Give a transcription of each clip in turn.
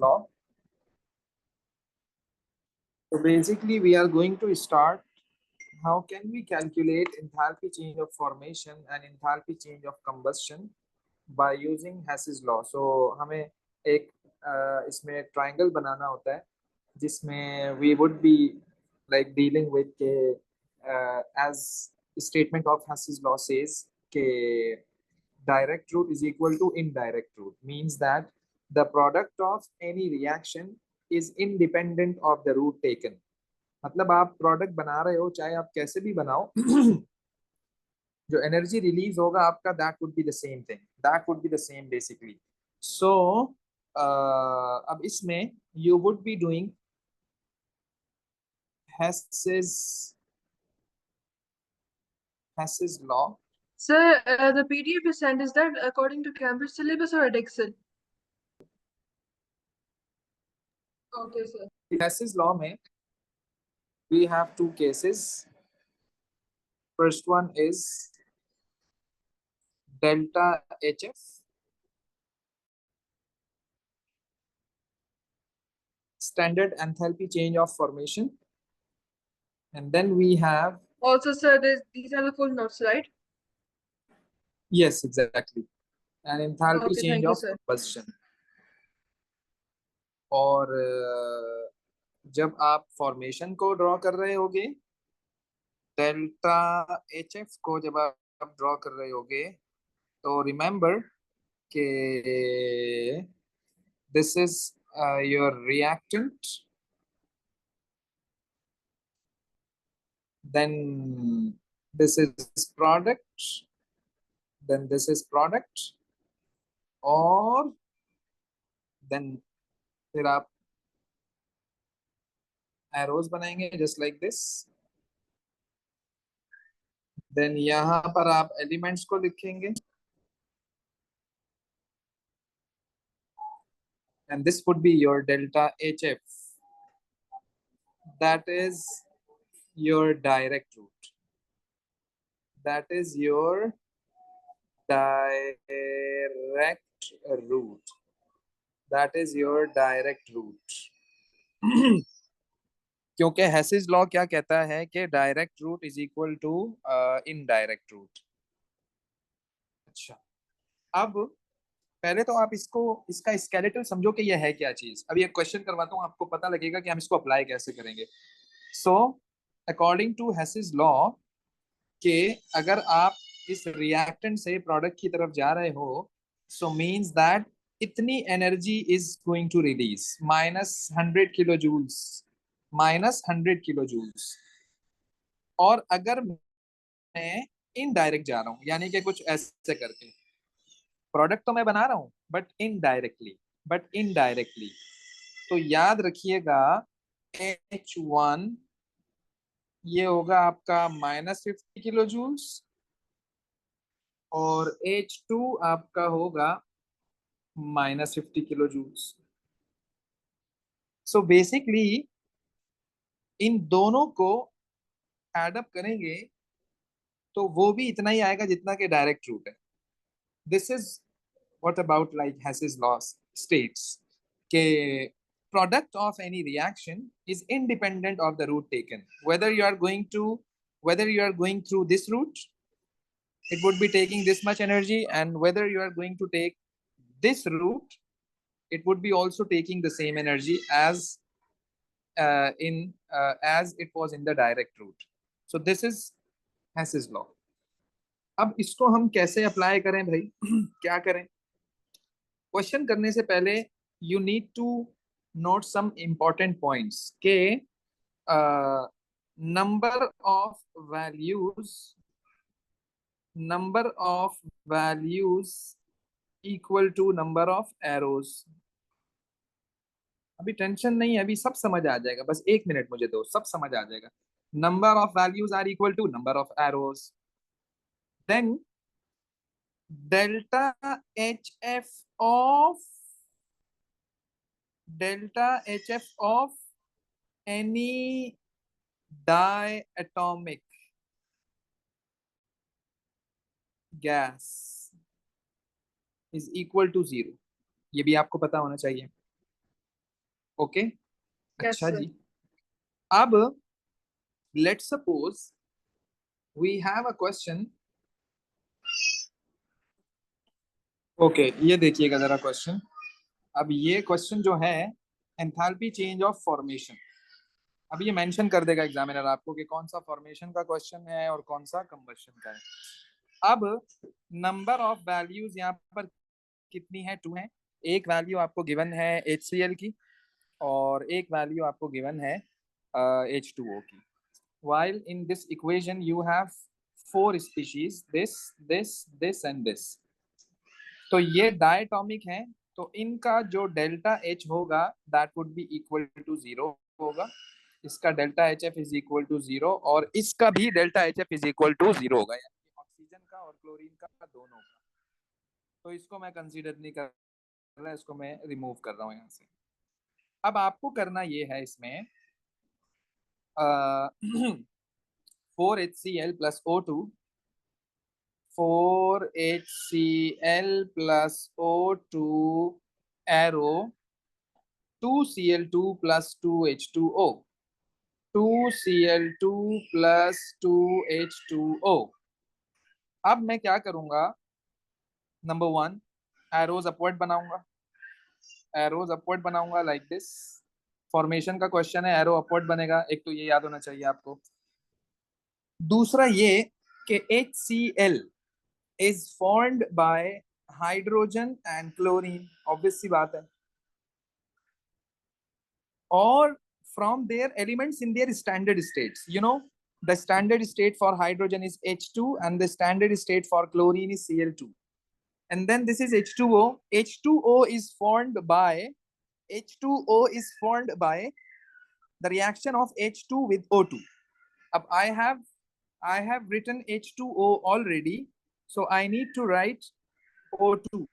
law. So basically we are going to start how can we calculate enthalpy change of formation and enthalpy change of combustion by using Hess's law. So हमें एक इसमें triangle बनाना होता है जिसमें we would be like dealing with as statement of Hess's law says के direct route is equal to indirect route, means that the product of any reaction is independent of the route taken. मतलब आप product बना रहे हो चाहे आप कैसे भी बनाओ जो एनर्जी रिलीज होगा आपका that would be the same thing, that would be the same basically. So अब इसमें you would be doing Hess's law. Sir, the PDF you sent, is that according to Cambridge syllabus or at Excel? Okay, sir. Hess's law में we have two cases. First one is delta HF, standard enthalpy change of formation, and then we have also, sir, these are the full notes, right? yes, exactly, an enthalpy Okay, change thank you, of sir. combustion. और जब आप formation को draw कर रहे होगे delta H F को जब आप ड्रॉ कर रहे होगे तो रिमेंबर के this is your reactant, then this is product, then this is product, और then फिर आप एरोज बनाएंगे जस्ट लाइक दिस. देन यहाँ पर आप एलिमेंट्स को लिखेंगे and this would be your delta HF, that is your direct route, that is your direct route, that is your direct route. क्योंकि हेसिस लॉ क्या कहता है कि direct route is equal to indirect route. अच्छा, अब पहले तो आप इसको इसका स्केलेटल समझो कि ये है क्या चीज. अभी एक क्वेश्चन करवाता हूँ, आपको पता लगेगा कि हम इसको अप्लाई कैसे करेंगे. सो अकॉर्डिंग टू हेसिस लॉ के अगर आप इस रिएक्टेंट से प्रोडक्ट की तरफ जा रहे हो सो मीन्स दैट इतनी energy is going to release -100 kilo joules, -100 kilo joules. और अगर मैं इनडायरेक्ट जा रहा हूं यानी कि कुछ ऐसे करके प्रोडक्ट तो मैं बना रहा हूं बट इनडायरेक्टली तो याद रखिएगा H1 ये होगा आपका -50 किलो जूल्स और H2 आपका होगा -50 किलो जूल्स. सो बेसिकली इन दोनों को एडअप करेंगे तो वो भी इतना ही आएगा जितना कि डायरेक्ट रूट है. This is what about like Hess's law states के product of any reaction is independent of the route taken. Whether you are going through this route, it would be taking this much energy, and whether you are going to take this route, it would be also taking the same energy as as it was in the direct route. So this is Hess's law. अब इसको हम कैसे apply करें भाई? क्या करें? Question करने से पहले you need to note some important points के number of values equal to number of arrows. अभी टेंशन नहीं है, अभी सब समझ आ जाएगा, बस 1 मिनट मुझे दो, सब समझ आ जाएगा. Number of values are equal to number of arrows. Then delta HF of any diatomic gas is equal to 0. ये भी आपको पता होना चाहिए. ओके Yes, अच्छा sir. जी, अब let's suppose we have a question. Okay ये देखिएगा जरा क्वेश्चन। अब ये क्वेश्चन जो है एंथैल्पी चेंज ऑफ फॉर्मेशन, अब ये मेंशन कर देगा एग्जामिनर आपको कि कौन सा फॉर्मेशन का क्वेश्चन है और कौन सा कंबशन का है। अब नंबर ऑफ वैल्यूज यहाँ पर कितनी है, 2 है। एक वैल्यू आपको गिवन है HCl की और एक वैल्यू आपको गिवन है H2O की। while in this equation you have 4 species, this and this। तो ये डायटोमिक है, तो इनका जो डेल्टा H होगा that would be equal to 0 होगा। इसका delta HF is equal to 0 और इसका भी delta HF is equal to 0 होगा, यानी ऑक्सीजन का और क्लोरीन का दोनों का। तो इसको मैं कंसीडर नहीं कर रहा, इसको मैं रिमूव कर रहा हूँ यहाँ से। अब आपको करना ये है इसमें 4HCl plus O2, 4HCl plus O2 arrow 2Cl2 plus 2H2O, 2Cl2 plus 2H2O। अब मैं क्या करूंगा, नंबर 1 एरोज अपवर्ड बनाऊंगा, एरोज अपवर्ड बनाऊंगा लाइक दिस। फॉर्मेशन का क्वेश्चन है, एरो अपवर्ड बनेगा, एक तो ये याद होना चाहिए आपको। दूसरा ये कि HCl is formed by hydrogen and chlorine, obvious सी बात है, or from their elements in their standard states, you know, the standard state for hydrogen is H2 and the standard state for chlorine is Cl2, and then this is H2O. H2O is formed by the reaction of H2 with O2. Ab I have written H2O already, so I need to write O2.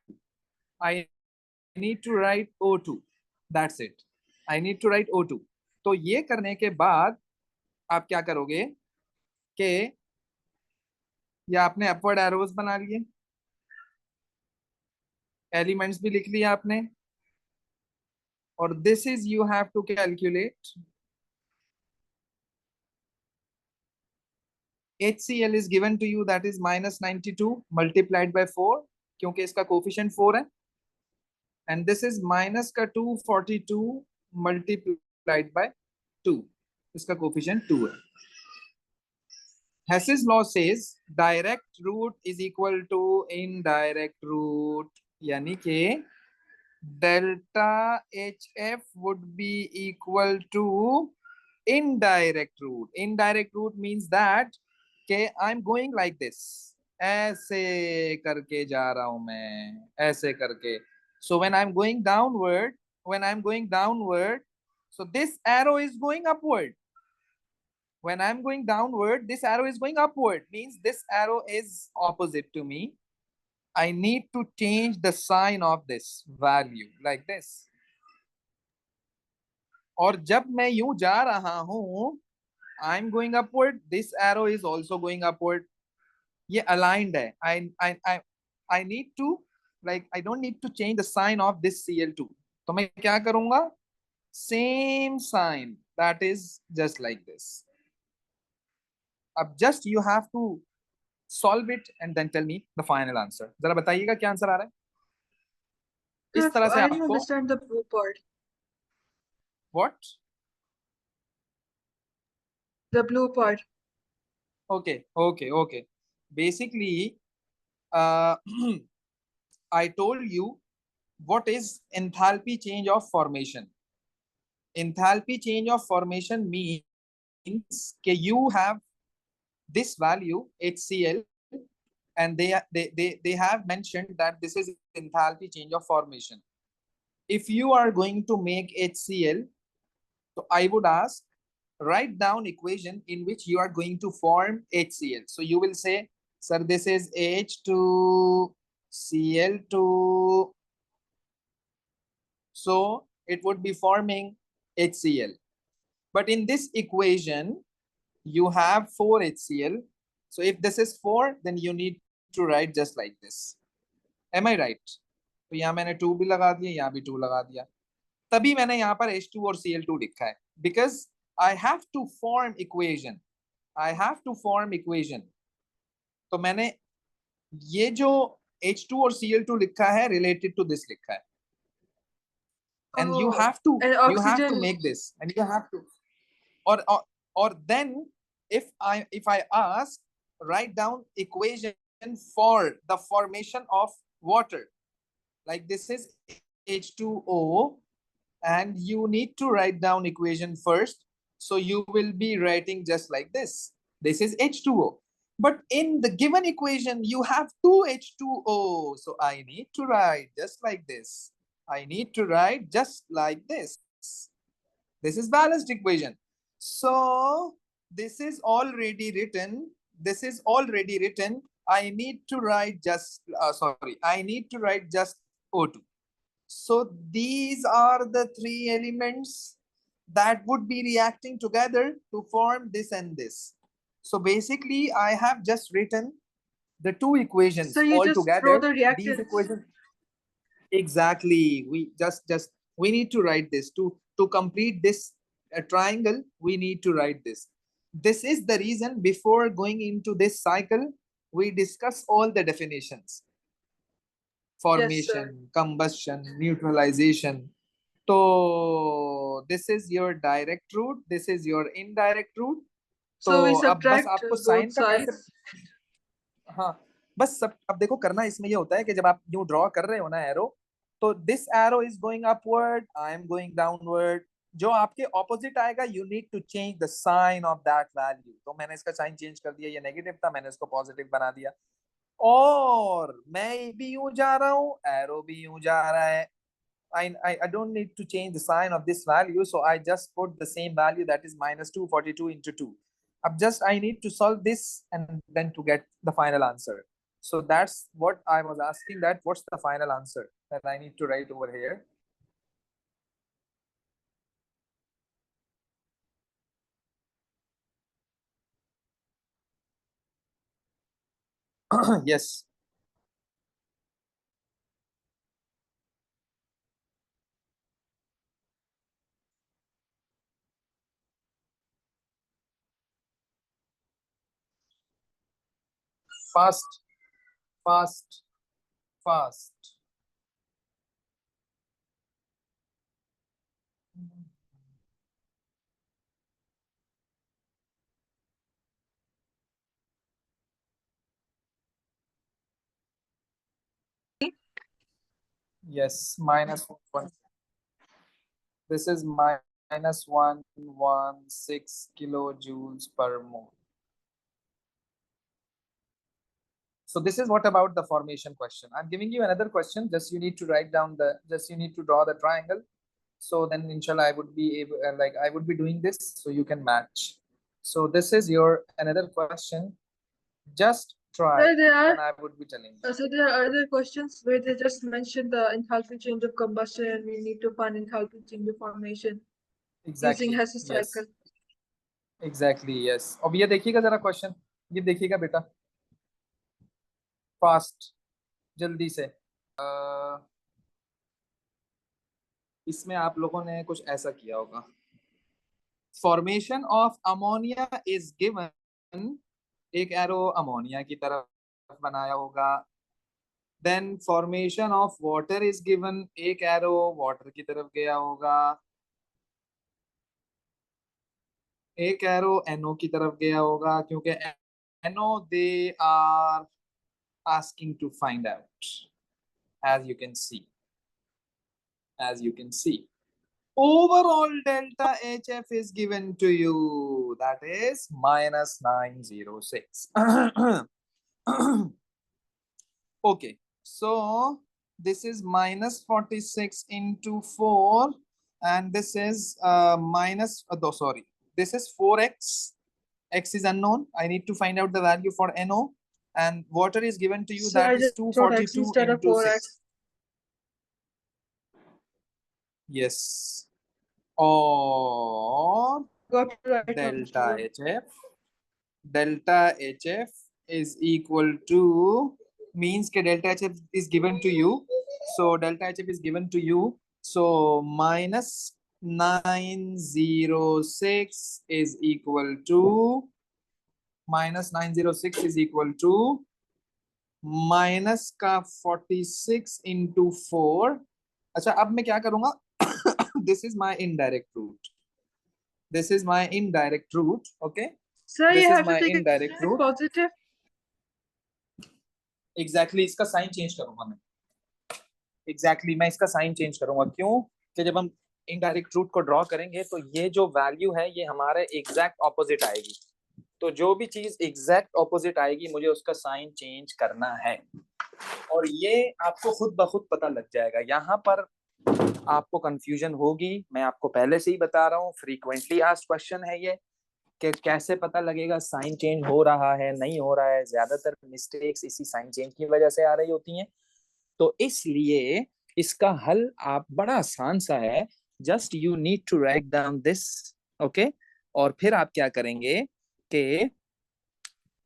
I need to write O2. That's it. I need to write O2. तो ये करने के बाद आप क्या करोगे कि ये आपने अपवर्ड एरोज बना लिए, एलिमेंट्स भी लिख लिया आपने, और this is you have to calculate HCl is given to you, that is -92 multiplied by 4, क्योंकि इसका कोफिशिएंट 4 है, and this is minus का 242 multiplied by 2, इसका कोफिशिएंट 2 है। Hess's law says direct root is equal to indirect root, यानी कि delta HF would be equal to indirect root. Indirect root means that कि I'm going like this, ऐसे करके जा रहा हूं मैं, ऐसे करके। So when I'm going downward, so this arrow is going upward. When I'm going downward, this arrow is going upward, means this arrow is opposite to me. I need to change the sign of this value like this. और जब मैं यूं जा रहा हूं, I'm going upward, this arrow is also going upward. ये aligned है. I need to, like, I don't need to change the sign of this Cl2. तो मैं क्या करूंगा, same sign, that is just like this. अब just you have to solve it and then tell me the final answer. जरा बताइएगा क्या answer आ रहा है। Sir, इस तरह से I didn't आपको understand the blue part. what? The blue part. Okay. Basically, uh, I told you what is enthalpy change of formation. Enthalpy change of formation means that you have this value HCl, and they have mentioned that this is enthalpy change of formation. If you are going to make HCl, so I would ask, write down equation in which you are going to form HCl. So you will say, sir, this is H2Cl2. So it would be forming HCl. But in this equation, you have 4 HCl. So if this is 4, then you need to write just like this. Am I right? तो यहाँ मैंने 2 भी लगा दिया, यहाँ भी 2 लगा दिया। तभी मैंने यहाँ पर H2 और Cl2 लिखा है, because I have to form equation. I have to form equation. तो मैंने ये जो H2 और Cl2 लिखा है related to this लिखा है. And you Oh, have to and you have to oxygen. make this, and you have to, or then if I ask, write down equation for the formation of water, like this is H2O, and you need to write down equation first, so you will be writing just like this. This is H2O, but in the given equation you have two H2O, so I need to write just like this. I need to write just like this. This is balanced equation. So this is already written. This is already written. I need to write just, I need to write just O2. So these are the three elements that would be reacting together to form this and this. So basically, I have just written the two equations So you all just wrote together. the These reactants. equations, exactly. We just we need to write this to complete this triangle. We need to write this. This is the reason before going into this cycle, we discuss all the definitions. Yes, sir. Formation, combustion, neutralization. So this is your direct route, this is your indirect route. So we तो अब बस subtract आपको sign both का sides. Concept, हाँ बस सब अब देखो करना इसमें ये होता है कि जब आप यूं ड्रॉ कर रहे हो ना एरो, तो this arrow is going upward, I am going downward, जो आपके ऑपोजिट आएगा you need to change the sign of that value. तो मैंने इसका साइन चेंज कर दिया, ये नेगेटिव था मैंने इसको पॉजिटिव बना दिया, और मैं भी यूं जा रहा हूं, एरो भी यूं जा रहा है. I don't need to change the sign of this value, so I just put the same value, that is minus 242 into 2. Just I need to solve this and then to get the final answer. So that's what I was asking, that what's the final answer that I need to write over here. Yes. Fast, fast, fast. Yes, minus 1. This is minus 116 kilojoules per mole. So this is what about the formation question. I'm giving you another question. Just you need to write down just you need to draw the triangle. So then inshallah I would be able, I would be doing this so you can match. So this is your another question. Just try, Sir, then I would be telling you. so there are other questions where they just mentioned the enthalpy change of combustion and we need to find enthalpy change of formation using Exactly. Hess's Yes. cycle. Exactly. Yes. अब ये देखिएगा जरा question, ये देखिएगा बेटा, fast, जल्दी से. इसमें आप लोगों ने कुछ ऐसा किया होगा. Formation of ammonia is given, एक एरो अमोनिया की तरफ बनाया होगा. Then formation of water is given, एक एरो वाटर की तरफ गया होगा, एक एरो एनओ की तरफ गया होगा, क्योंकि N O they are asking to find out, as you can see. Overall delta HF is given to you, that is minus 906. Okay, so this is minus 46 into 4, and this is this is 4x. X is unknown. I need to find out the value for NO, and water is given to you, So that I is just wrote x 242 instead of into 4x. 6. Yes. Or Got it right now, Mr. delta Lord. HF. Delta HF is equal to, means that delta HF is given to you. So delta HF is given to you. So minus 906 is equal to minus का 46 into 4। अच्छा, अब मैं क्या करूंगा? This is my indirect route, this is my indirect route, okay, Sir, you this is have to my take a indirect route. positive. Exactly इसका sign चेंज करूंगा मैं, एग्जैक्टली मैं इसका साइन चेंज करूंगा। क्यों? कि जब हम इनडायरेक्ट रूट को ड्रॉ करेंगे तो ये जो वैल्यू है ये हमारे एग्जैक्ट ऑपोजिट आएगी। तो जो भी चीज एग्जैक्ट ऑपोजिट आएगी मुझे उसका साइन चेंज करना है, और ये आपको खुद ब खुद पता लग जाएगा। यहाँ पर आपको कंफ्यूजन होगी, मैं आपको पहले से ही बता रहा हूँ, फ्रीक्वेंटली आस्क्ड क्वेश्चन है ये, कि कैसे पता लगेगा साइन चेंज हो रहा है नहीं हो रहा है। ज्यादातर मिस्टेक्स इसी साइन चेंज की वजह से आ रही होती हैं। तो इसलिए इसका हल आप बड़ा आसान सा है, just you need to write down this, okay. और फिर आप क्या करेंगे कि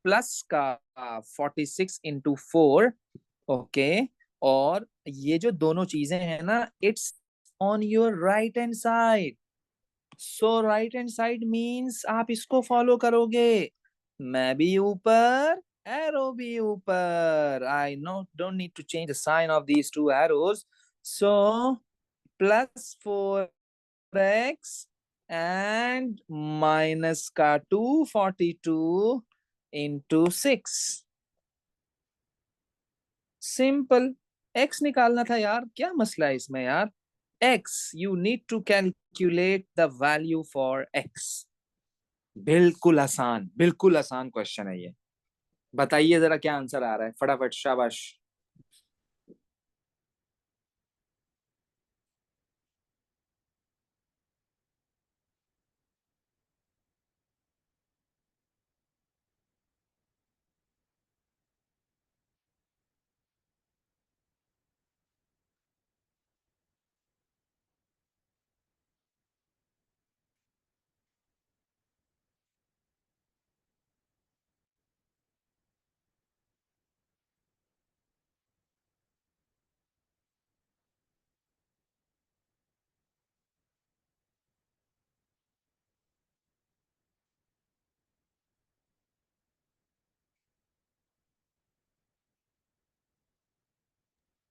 प्लस का 46 इंटू 4, ओके, और ये जो दोनों चीजें हैं ना, it's on your right hand side. So right hand side means आप इसको फॉलो करोगे, मैं भी ऊपर, एरो भी ऊपर। I no don't need to change the sign of these two arrows. So plus 4x and minus का 242 इंटू 6। सिंपल। x निकालना था यार, क्या मसला है इसमें यार? x, you need to calculate the value for x। बिल्कुल आसान क्वेश्चन है ये। बताइए जरा क्या आंसर आ रहा है, फटाफट, शाबाश।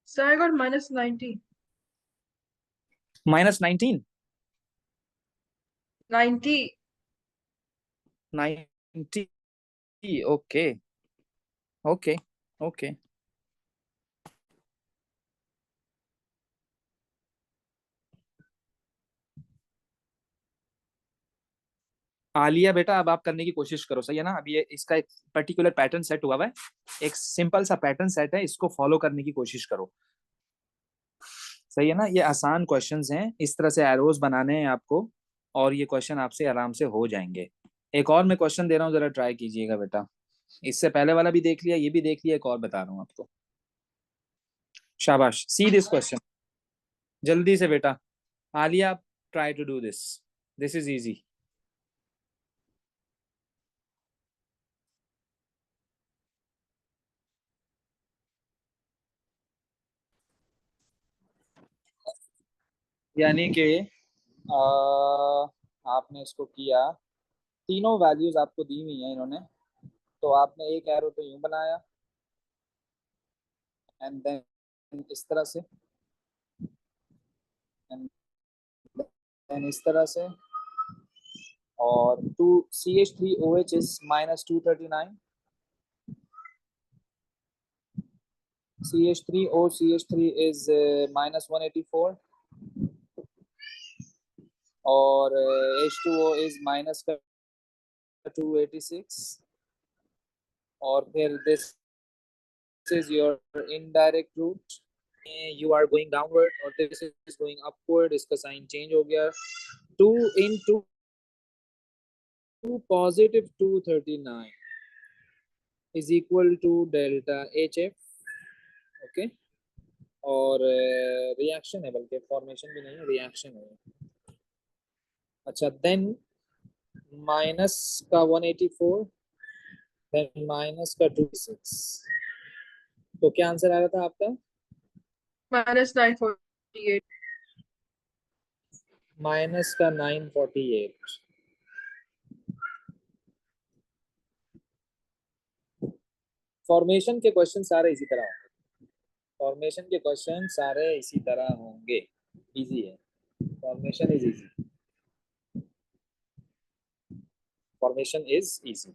Sir, I got minus 90. Minus 19, 90. 90, okay okay okay. Alia बेटा, अब आप करने की कोशिश करो, सही है ना? अब ये इसका एक पर्टिकुलर पैटर्न सेट हुआ है, एक सिंपल सा पैटर्न सेट है, इसको फॉलो करने की कोशिश करो, सही है ना? ये आसान क्वेश्चंस हैं, इस तरह से एरोज बनाने हैं आपको, और ये क्वेश्चन आपसे आराम से हो जाएंगे। एक और मैं क्वेश्चन दे रहा हूँ, जरा ट्राई कीजिएगा बेटा। इससे पहले वाला भी देख लिया, ये भी देख लिया, एक और बता रहा हूँ आपको। शाबाश, सी दिस क्वेश्चन, जल्दी से बेटा। Aliya, try to do this, this is easy. यानी कि आपने इसको किया, तीनों वैल्यूज आपको दी हुई हैं इन्होंने, तो आपने एक एरो तो यूं बनाया, एंड देन इस तरह से, एंड देन इस तरह से, और to CH3OH is -239, CH3O CH3 is -184, और H2O is -286, और फिर this is your indirect route, you are going downward और this is going upward, इसका साइन चेंज हो गया, 2 into positive 239 is equal to delta HF, okay. और reaction है, बल्कि फॉर्मेशन भी नहीं है, रिएक्शन है। अच्छा, देन माइनस का 184, देन माइनस का 26, तो क्या आंसर आ रहा था आपका? Minus 948. माइनस का 948। फॉर्मेशन के क्वेश्चन सारे इसी तरह होंगे। फॉर्मेशन के क्वेश्चन सारे इसी तरह होंगे। इजी है, formation is easy, formation is easy.